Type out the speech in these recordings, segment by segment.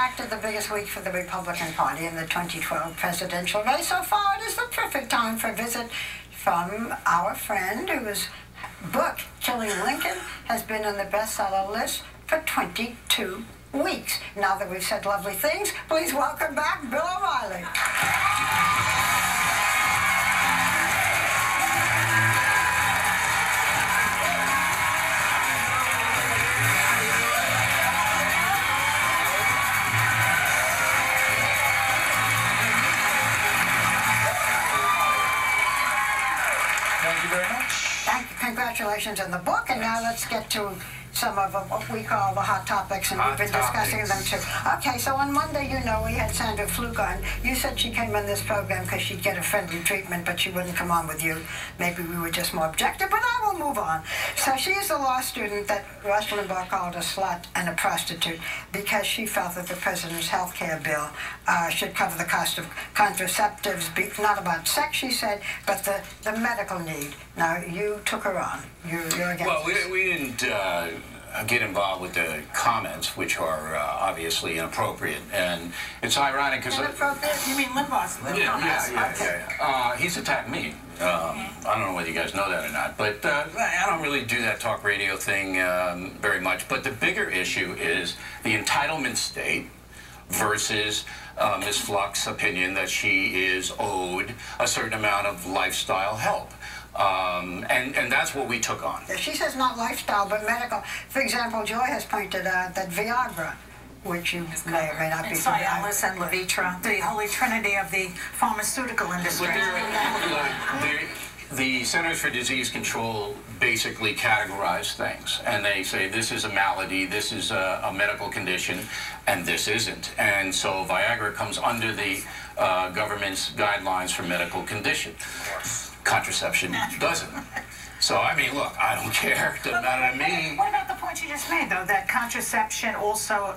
fact of the biggest week for the Republican Party in the 2012 presidential race. So far, it is the perfect time for a visit from our friend whose book, Killing Lincoln, has been on the bestseller list for 22 weeks. Now that we've said lovely things, please welcome back Bill O'Reilly. Thank you very much. Congratulations on the book, and now let's get to some of what we call the hot topics, and we've been discussing them too. Okay, so on Monday, you know, we had Sandra Fluke on. You said she came on this program because she'd get a friendly treatment, but she wouldn't come on with you. Maybe we were just more objective, but I will move on. So she is a law student that Rush Limbaugh called a slut and a prostitute because she felt that the president's health care bill should cover the cost of contraceptives, not about sex, she said, but the medical need. Now, you took her on. You're against Well, we didn't get involved with the comments, which are obviously inappropriate, and it's ironic because inappropriate? You mean Limbaugh's comments? Yeah. He's attacked me. I don't know whether you guys know that or not, but I don't really do that talk radio thing very much. But the bigger issue is the entitlement state versus Ms. Fluke's opinion that she is owed a certain amount of lifestyle help. And that's what we took on. She says not lifestyle, but medical. For example, Joy has pointed out that Viagra, which you may or may not be familiar with. Cialis and Levitra, the holy trinity of the pharmaceutical industry. The Centers for Disease Control basically categorize things, and they say this is a malady, this is a medical condition, and this isn't. And so Viagra comes under the government's guidelines for medical condition. Contraception doesn't. So, I mean, look, I don't care. It doesn't matter to me. What about the point you just made, though, that contraception also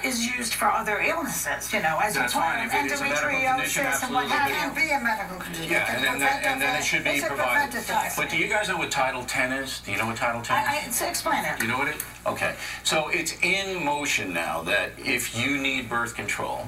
is used for other illnesses, you know, as That's fine. If it is a medical condition, absolutely. It can be a medical condition. Yeah, and then it should be provided. But do you guys know what Title 10 is? Do you know what Title 10 is? Explain it. You know what it is? Okay. So it's in motion now that if you need birth control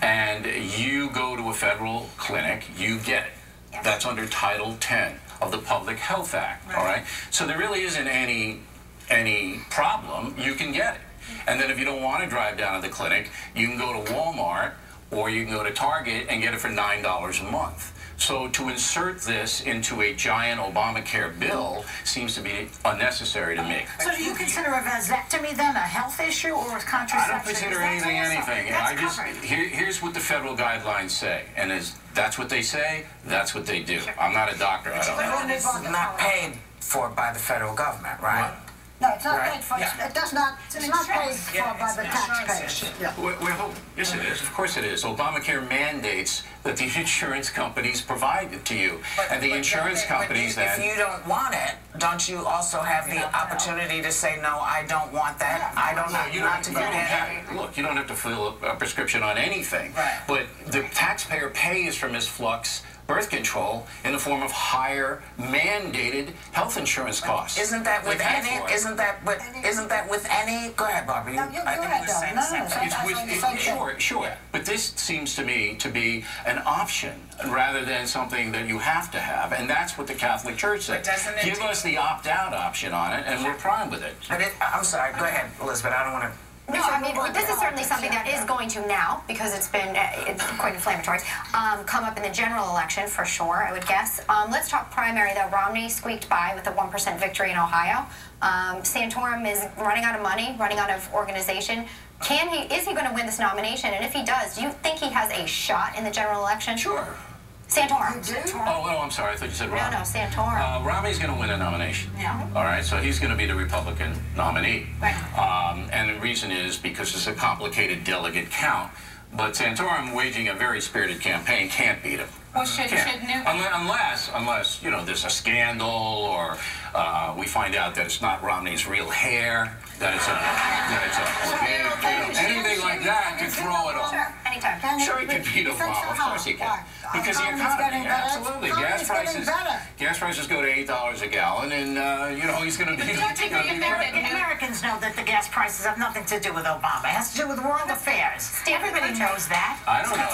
and you go to a federal clinic, you get it. Yes. That's under Title 10 of the Public Health Act, all right? So there really isn't any problem. You can get it. And then if you don't want to drive down to the clinic, you can go to Walmart or you can go to Target and get it for $9 a month. So to insert this into a giant Obamacare bill seems to be unnecessary to me. So do you consider a vasectomy then a health issue or a contraception? I don't consider anything. Here's what the federal guidelines say, and that's what they say, that's what they do. I'm not a doctor, I don't know. It's not paid for by the federal government, right? No, it's not paid for. It does not. It's not paid for by the taxpayers. Well, yes, it is. Of course, it is. Obamacare mandates that the insurance companies provide it to you, and the insurance companies then. If you don't want it, don't you also have the opportunity to say no? I don't want that. I don't know. You not to get it. Look, you don't have to fill a prescription on anything, but the taxpayer pays for Ms. Fluke's birth control in the form of higher mandated health insurance costs. Isn't that with any? Isn't that with any? Go ahead, Barbara. No, you go ahead, Sure. But this seems to me to be an option rather than something that you have to have, and that's what the Catholic Church said. Give us the opt-out option on it, and we're fine with it. But I'm sorry. Go ahead, Elizabeth. I don't want to. No, I mean, this is certainly something that is going to now, because it's been it's quite inflammatory, come up in the general election for sure, I would guess. Let's talk primary, though. Romney squeaked by with a 1% victory in Ohio. Santorum is running out of money, running out of organization. Is he going to win this nomination? And if he does, do you think he has a shot in the general election? Sure. Santorum. Oh, I'm sorry. I thought you said Romney. No, Santorum. Romney's going to win a nomination. Yeah. All right, so he's going to be the Republican nominee. Right. And the reason is because it's a complicated delegate count. But Santorum, waging a very spirited campaign, can't beat him. Well, should Newton? Unless you know, there's a scandal or we find out that it's not Romney's real hair, that it's a wig, anything like that to throw it off. anytime. Sure, he can beat Obama. Of course he can. Because the economy, absolutely. Gas prices go to $8 a gallon, and he's going to be. Americans know that the gas prices have nothing to do with Obama. It has to do with world affairs. Everybody knows that. I don't know that.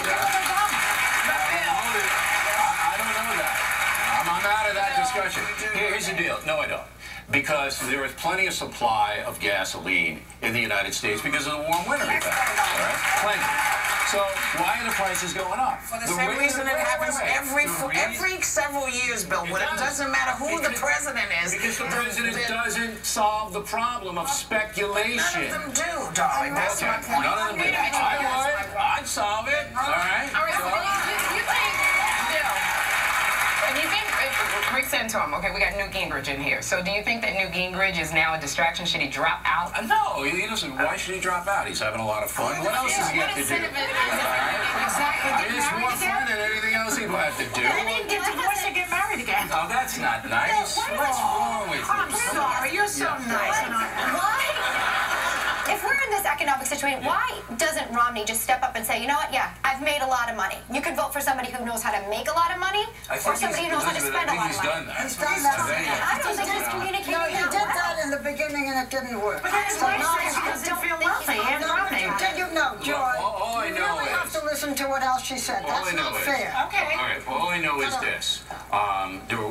I don't know that. I'm out of that discussion. Here's the deal. No, I don't. Because there is plenty of supply of gasoline in the United States because of the warm winter we've had. All right? Plenty. So why are the prices going up? For the same reason it happens every several years, Bill. It doesn't matter who the president is. Because the president doesn't solve the problem of speculation. None of them do, darling. That's my point. None of them do. I would. I'd solve it. All right? All right. You think, Bill, and you think, Rick said to him, okay, we got Newt Gingrich in here. So do you think that Newt Gingrich is now a distraction? Should he drop out? No, he doesn't. Why should he drop out? He's having a lot of fun. What else does he have to do? Exactly. It's more fun than anything else he'll have to do. Get divorced and get married again. Oh, that's not nice. What's wrong with you? I'm sorry. You're so nice. Why? If we're in this economic situation, why doesn't Romney just step up and say, you know what, yeah, I've made a lot of money. You could vote for somebody who knows how to make a lot of money, or somebody who knows how to spend a lot of money. He's done that. I don't think he's communicating No, he did that in the beginning and it didn't work. But that's why he doesn't feel wealthy. And Romney. Did you know, Joy? All I know you really have to listen to what else she said. That's not fair. Okay. All right. All I know is this.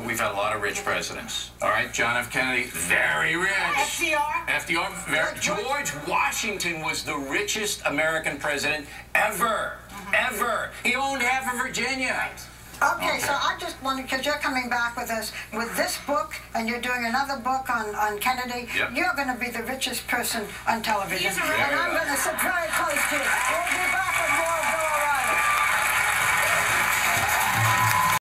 We've had a lot of rich presidents. All right. John F. Kennedy, very rich. FDR, very. George Washington was the richest American president ever. Ever. He owned half of Virginia. Okay, so I just wanted, because you're coming back with us with this book, and you're doing another book on Kennedy. Yep. You're going to be the richest person on television. And I'm going to sit very close to you. We'll be back.